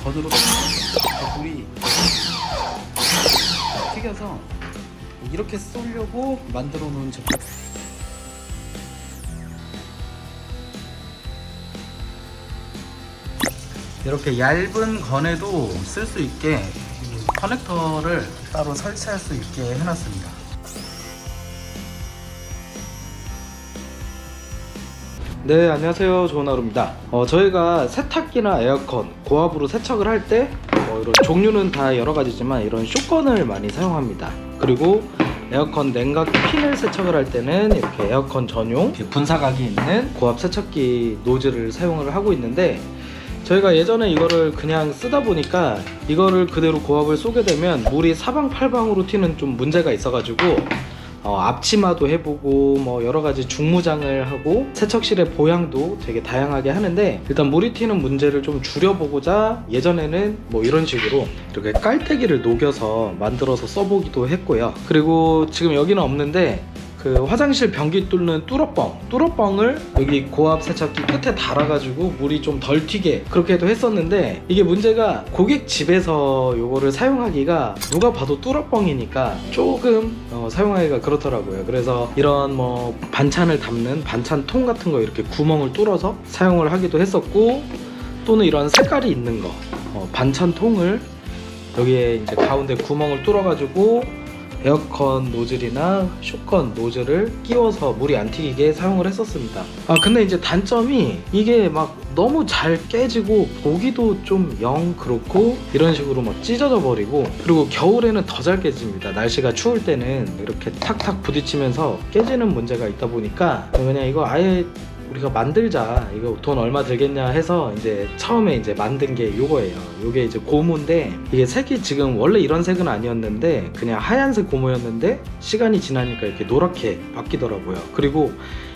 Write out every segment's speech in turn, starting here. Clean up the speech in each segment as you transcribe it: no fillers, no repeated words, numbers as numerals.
건으로 불이 튀겨서 이렇게 쏘려고 만들어 놓은 제품. 이렇게 얇은 건에도 쓸 수 있게 커넥터를 따로 설치할 수 있게 해놨습니다. 네, 안녕하세요. 좋은하루입니다. 저희가 세탁기나 에어컨 고압으로 세척을 할 때 이런 종류는 다 여러 가지지만 이런 쇼건을 많이 사용합니다. 그리고 에어컨 냉각 핀을 세척을 할 때는 이렇게 에어컨 전용 분사각이 있는 고압 세척기 노즐을 사용을 하고 있는데, 저희가 예전에 이거를 그냥 쓰다 보니까 이거를 그대로 고압을 쏘게 되면 물이 사방팔방으로 튀는 좀 문제가 있어가지고 앞치마도 해보고 뭐 여러가지 중무장을 하고 세척실의 보양도 되게 다양하게 하는데, 일단 물이 튀는 문제를 좀 줄여보고자 예전에는 뭐 이런 식으로 이렇게 깔때기를 녹여서 만들어서 써보기도 했고요. 그리고 지금 여기는 없는데 그 화장실 변기 뚫는 뚫어뻥을 여기 고압 세척기 끝에 달아가지고 물이 좀 덜 튀게 그렇게도 했었는데, 이게 문제가 고객 집에서 요거를 사용하기가 누가 봐도 뚫어뻥이니까 조금 사용하기가 그렇더라고요. 그래서 이런 뭐 반찬을 담는 반찬통 같은 거 이렇게 구멍을 뚫어서 사용을 하기도 했었고, 또는 이런 색깔이 있는 거 반찬통을 여기에 이제 가운데 구멍을 뚫어가지고 에어컨 노즐이나 쇼건 노즐을 끼워서 물이 안 튀기게 사용을 했었습니다. 근데 이제 단점이 이게 막 너무 잘 깨지고 보기도 좀 영 그렇고 이런 식으로 막 찢어져 버리고, 그리고 겨울에는 더 잘 깨집니다. 날씨가 추울 때는 이렇게 탁탁 부딪히면서 깨지는 문제가 있다 보니까 그냥 이거 아예 우리가 만들자, 이거 돈 얼마 들겠냐 해서 이제 처음에 이제 만든 게 요거예요. 요게 이제 고무인데, 이게 색이 지금 원래 이런 색은 아니었는데 그냥 하얀색 고무였는데 시간이 지나니까 이렇게 노랗게 바뀌더라고요. 그리고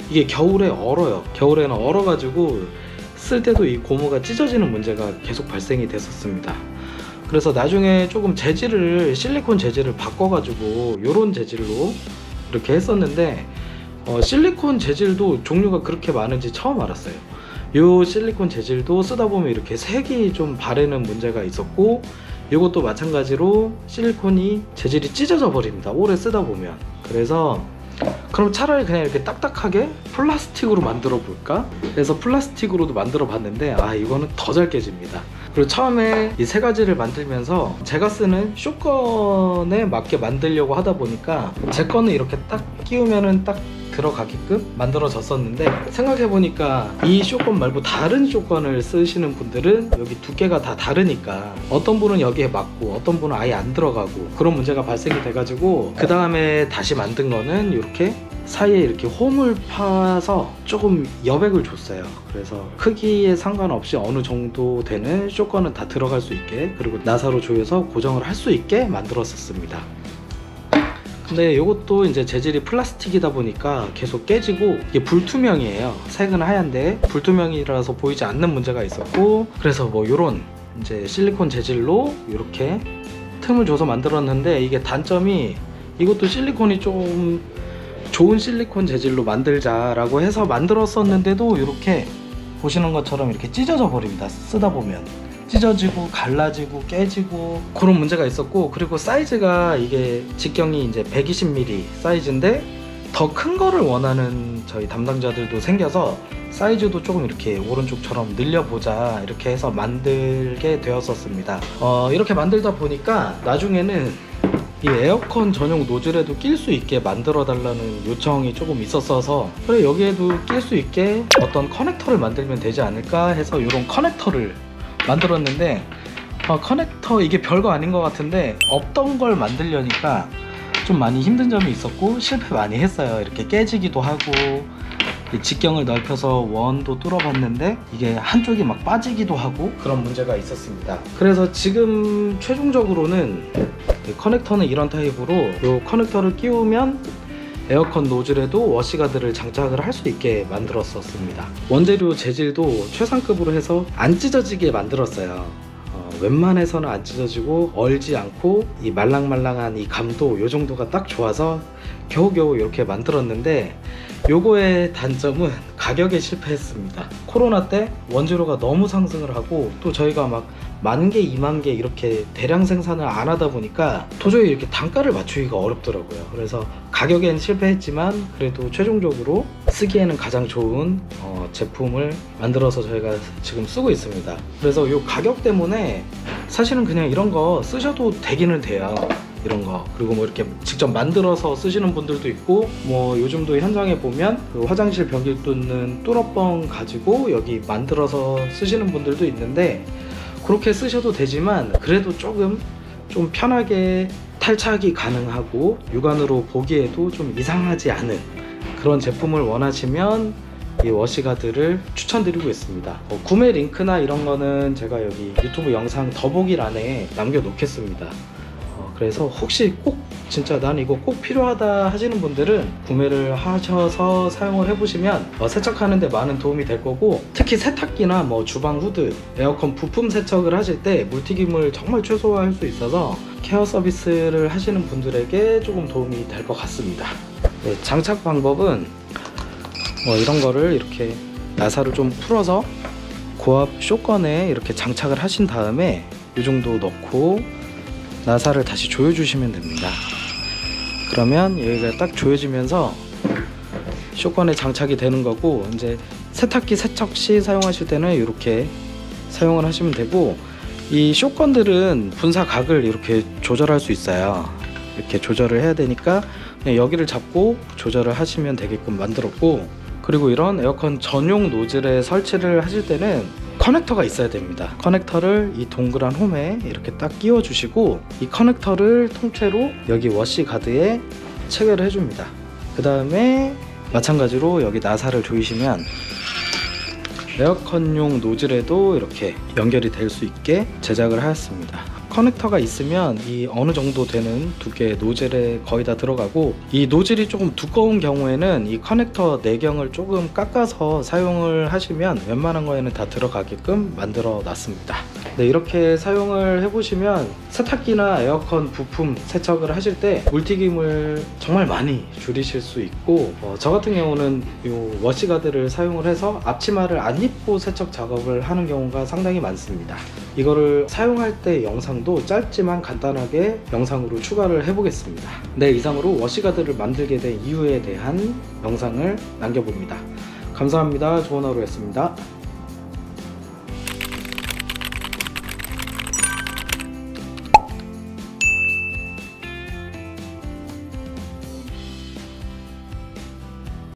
이게 겨울에 얼어요. 겨울에는 얼어가지고 쓸 때도 이 고무가 찢어지는 문제가 계속 발생이 됐었습니다. 그래서 나중에 조금 재질을 실리콘 재질을 바꿔가지고 요런 재질로 이렇게 했었는데, 실리콘 재질도 종류가 그렇게 많은지 처음 알았어요. 요 실리콘 재질도 쓰다 보면 이렇게 색이 좀 바래는 문제가 있었고, 이것도 마찬가지로 실리콘이 재질이 찢어져 버립니다, 오래 쓰다 보면. 그래서 그럼 차라리 그냥 이렇게 딱딱하게 플라스틱으로 만들어 볼까? 그래서 플라스틱으로도 만들어 봤는데 이거는 더 잘 깨집니다. 그리고 처음에 이 세 가지를 만들면서 제가 쓰는 쇼건에 맞게 만들려고 하다 보니까 제 거는 이렇게 딱 끼우면은 딱 들어가게끔 만들어졌었는데, 생각해보니까 이 쇼건 말고 다른 쇼건을 쓰시는 분들은 여기 두께가 다 다르니까 어떤 분은 여기에 맞고 어떤 분은 아예 안 들어가고 그런 문제가 발생이 돼가지고, 그 다음에 다시 만든 거는 이렇게 사이에 이렇게 홈을 파서 조금 여백을 줬어요. 그래서 크기에 상관없이 어느 정도 되는 쇼건은 다 들어갈 수 있게, 그리고 나사로 조여서 고정을 할 수 있게 만들었었습니다. 근데 이것도 이제 재질이 플라스틱이다 보니까 계속 깨지고, 이게 불투명이에요. 색은 하얀데 불투명이라서 보이지 않는 문제가 있었고, 그래서 뭐 요런 이제 실리콘 재질로 이렇게 틈을 줘서 만들었는데, 이게 단점이 이것도 실리콘이 좀 좋은 실리콘 재질로 만들자라고 해서 만들었었는데도 이렇게 보시는 것처럼 이렇게 찢어져 버립니다. 쓰다 보면 찢어지고 갈라지고 깨지고 그런 문제가 있었고, 그리고 사이즈가 이게 직경이 이제 120mm 사이즈인데 더 큰 거를 원하는 저희 담당자들도 생겨서 사이즈도 조금 이렇게 오른쪽처럼 늘려보자 이렇게 해서 만들게 되었었습니다. 이렇게 만들다 보니까 나중에는 이 에어컨 전용 노즐에도 낄 수 있게 만들어 달라는 요청이 조금 있었어서, 그래 여기에도 낄 수 있게 어떤 커넥터를 만들면 되지 않을까 해서 이런 커넥터를 만들었는데, 커넥터 이게 별거 아닌 것 같은데 없던 걸 만들려니까 좀 많이 힘든 점이 있었고 실패 많이 했어요. 이렇게 깨지기도 하고, 직경을 넓혀서 원도 뚫어봤는데 이게 한쪽이 막 빠지기도 하고 그런 문제가 있었습니다. 그래서 지금 최종적으로는 커넥터는 이런 타입으로 이 커넥터를 끼우면 에어컨 노즐에도 워시가드를 장착을 할 수 있게 만들었었습니다. 원재료 재질도 최상급으로 해서 안 찢어지게 만들었어요. 웬만해서는 안 찢어지고 얼지 않고 이 말랑말랑한 이 감도 요 정도가 딱 좋아서 겨우겨우 이렇게 만들었는데, 요거의 단점은 가격에 실패했습니다. 코로나 때 원재료가 너무 상승을 하고, 또 저희가 막 10,000개, 20,000개 이렇게 대량 생산을 안 하다 보니까 도저히 이렇게 단가를 맞추기가 어렵더라고요. 그래서 가격엔 실패했지만 그래도 최종적으로 쓰기에는 가장 좋은 제품을 만들어서 저희가 지금 쓰고 있습니다. 그래서 이 가격 때문에 사실은 그냥 이런 거 쓰셔도 되기는 돼요. 이런 거. 그리고 뭐 이렇게 직접 만들어서 쓰시는 분들도 있고, 뭐 요즘도 현장에 보면 그 화장실 변기 뚫는 뚫어뻥 가지고 여기 만들어서 쓰시는 분들도 있는데, 그렇게 쓰셔도 되지만 그래도 좀 편하게 탈착이 가능하고 육안으로 보기에도 좀 이상하지 않은 그런 제품을 원하시면 이 워시가드를 추천드리고 있습니다. 구매 링크나 이런 거는 제가 여기 유튜브 영상 더보기란에 남겨 놓겠습니다. 그래서 혹시 꼭 진짜 난 이거 꼭 필요하다 하시는 분들은 구매를 하셔서 사용을 해보시면 세척하는데 많은 도움이 될 거고, 특히 세탁기나 뭐 주방 후드, 에어컨 부품 세척을 하실 때 물튀김을 정말 최소화할 수 있어서 케어 서비스를 하시는 분들에게 조금 도움이 될 것 같습니다. 네, 장착 방법은 이런 거를 이렇게 나사를 좀 풀어서 고압 쇼건에 이렇게 장착을 하신 다음에 이 정도 넣고 나사를 다시 조여주시면 됩니다. 그러면 여기가 딱 조여지면서 쇼건에 장착이 되는 거고, 이제 세탁기 세척 시 사용하실 때는 이렇게 사용을 하시면 되고, 이 쇼건들은 분사 각을 이렇게 조절할 수 있어요. 이렇게 조절을 해야 되니까 그냥 여기를 잡고 조절을 하시면 되게끔 만들었고, 그리고 이런 에어컨 전용 노즐에 설치를 하실 때는 커넥터가 있어야 됩니다. 커넥터를 이 동그란 홈에 이렇게 딱 끼워 주시고, 이 커넥터를 통째로 여기 워시가드에 체결을 해줍니다. 그 다음에 마찬가지로 여기 나사를 조이시면 에어컨용 노즐에도 이렇게 연결이 될 수 있게 제작을 하였습니다. 커넥터가 있으면 이 어느 정도 되는 두께의 노즐에 거의 다 들어가고, 이 노즐이 조금 두꺼운 경우에는 이 커넥터 내경을 조금 깎아서 사용을 하시면 웬만한 거에는 다 들어가게끔 만들어 놨습니다. 네, 이렇게 사용을 해보시면 세탁기나 에어컨 부품 세척을 하실 때 물튀김을 정말 많이 줄이실 수 있고, 저 같은 경우는 이 워시가드를 사용을 해서 앞치마를 안 입고 세척 작업을 하는 경우가 상당히 많습니다. 이거를 사용할 때 영상도 짧지만 간단하게 영상으로 추가를 해보겠습니다. 네, 이상으로 워시가드를 만들게 된 이유에 대한 영상을 남겨봅니다. 감사합니다. 좋은 하루였습니다.